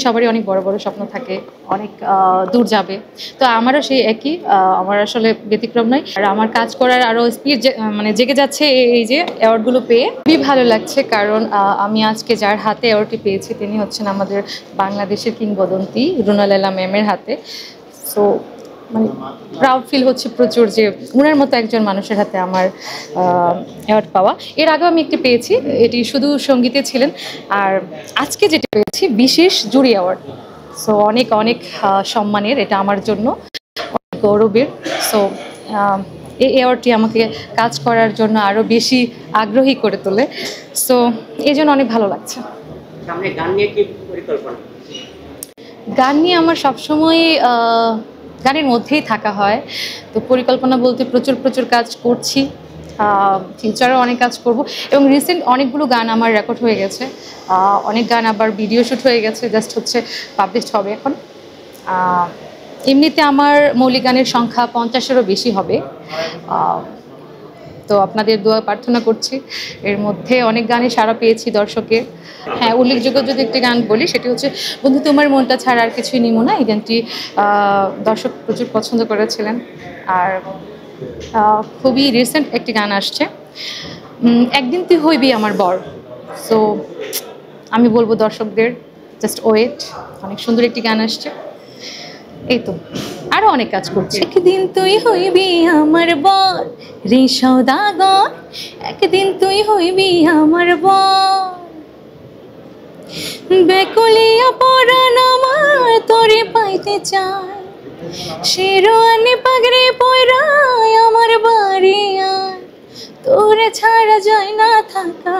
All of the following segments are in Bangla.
সবারই অনেক বড় বড় স্বপ্ন থাকে, অনেক দূর যাবে। তো আমারও সেই একই, আমার আসলে ব্যতিক্রম নয়। আর আমার কাজ করার আরও স্পিড মানে জেগে যাচ্ছে এই যে অ্যাওয়ার্ডগুলো পেয়ে। খুবই ভালো লাগছে, কারণ আমি আজকে যার হাতে অ্যাওয়ার্ডটি পেয়েছি তিনি হচ্ছেন আমাদের বাংলাদেশের কিংবদন্তি রুনা লায়লা ম্যামের হাতে। সো মানে প্রাউড ফিল হচ্ছে প্রচুর যে উনার মতো একজন মানুষের হাতে আমার অ্যাওয়ার্ড পাওয়া। এর আগেও আমি একটি পেয়েছি, এটি শুধু সঙ্গীতে ছিলেন। আর আজকে যেটি পেয়েছি বিশেষ জুরি অ্যাওয়ার্ড। সো অনেক অনেক সম্মানের, এটা আমার জন্য অনেক গৌরবের। সো এই অ্যাওয়ার্ডটি আমাকে কাজ করার জন্য আরও বেশি আগ্রহী করে তোলে। সো এই জন্য অনেক ভালো লাগছে। গান নিয়ে আমার সবসময় গানের মধ্যেই থাকা হয়। তো পরিকল্পনা বলতে প্রচুর প্রচুর কাজ করছি, ফিউচারেও অনেক কাজ করব। এবং রিসেন্ট অনেকগুলো গান আমার রেকর্ড হয়ে গেছে, অনেক গান আবার ভিডিও শ্যুট হয়ে গেছে, জাস্ট হচ্ছে পাবলিশড হবে এখন। এমনিতে আমার মৌলিক গানের সংখ্যা 50-এরও বেশি হবে। তো আপনাদের দোয়া প্রার্থনা করছি। এর মধ্যে অনেক গানে সাড়া পেয়েছি দর্শকের। হ্যাঁ, উল্লেখযোগ্য যদি একটি গান বলি সেটি হচ্ছে বন্ধু তোমার মনটা ছাড়া আর কিছুই নিমো না। এই গানটি দর্শক প্রচুর পছন্দ করেছিলেন। আর খুবই রিসেন্ট একটি গান আসছে, একদিন তুই হইবি আমার বর। সো আমি বলবো দর্শকদের জাস্ট ওয়েট, অনেক সুন্দর একটি গান আসছে। এই তো, আরো অনেক কাজ করছি। একদিন তুই হইবি আমার বর রে সওদাগর, একদিন তুই হইবি আমার বর, বেকুলিয়া পরাণ আমার তোরে পাইতে চায়, শিরোয়ানি পাগড়ি পরায় আমার বাড়ি আয়, তোরে ছাড়া যায় না থাকা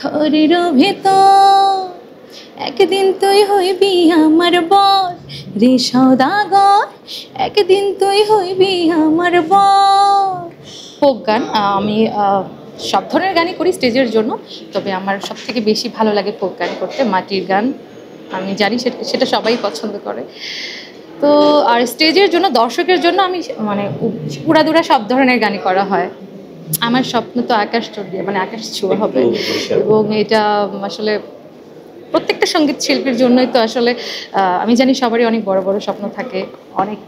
ঘরের ভেতর, একদিন তুই হইবি আমার বর রে সওদাগর, একদিন তুই হইবি আমার বর। ফোক গান আমি সব ধরনের গানই করি স্টেজের জন্য, তবে আমার সবথেকে বেশি ভালো লাগে ফোক গান করতে, মাটির গান। আমি জানি সেটা সবাই পছন্দ করে। তো আর স্টেজের জন্য দর্শকের জন্য আমি মানে উড়াদুরা সব ধরনের গানই করা হয়। আমার স্বপ্ন তো আকাশ চড়িয়ে মানে আকাশ ছোঁয়া হবে, এবং এটা আসলে প্রত্যেকটা সঙ্গীত শিল্পীর জন্যই তো আসলে আমি জানি সবারই অনেক বড় বড় স্বপ্ন থাকে, অনেক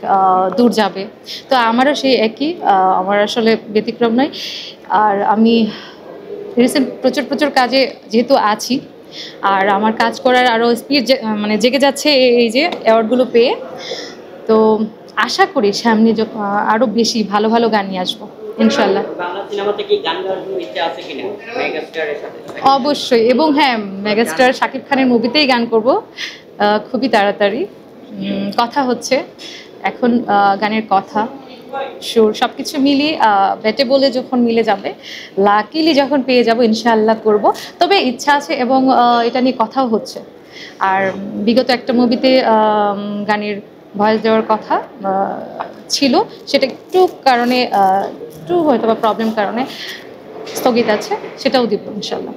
দূর যাবে। তো আমারও সেই একই, আমার আসলে ব্যতিক্রম নয়। আর আমি রিসেন্ট প্রচুর প্রচুর কাজে যেহেতু আছি, আর আমার কাজ করার আরও স্পিড মানে জেগে যাচ্ছে এই যে অ্যাওয়ার্ডগুলো পেয়ে। তো আশা করি সামনে আরও বেশি ভালো ভালো গান নিয়ে আসবো ইনশাল্লাহ। অবশ্যই, এবং হ্যাঁ, মেগাস্টার শাকিব খানের মুভিতেই গান করব খুবই তাড়াতাড়ি। কথা হচ্ছে এখন, গানের কথা সুর সব কিছু মিলিয়ে বেটে বলে যখন মিলে যাবে, লাকিলি যখন পেয়ে যাব ইনশাআল্লাহ করব। তবে ইচ্ছা আছে এবং এটা নিয়ে কথাও হচ্ছে। আর বিগত একটা মুভিতে গানের ভয়েস দেওয়ার কথা ছিল, সেটা একটু কারণে একটু হয়তো বা প্রবলেম কারণে স্থগিত আছে, সেটাও দিব ইনশাআল্লাহ।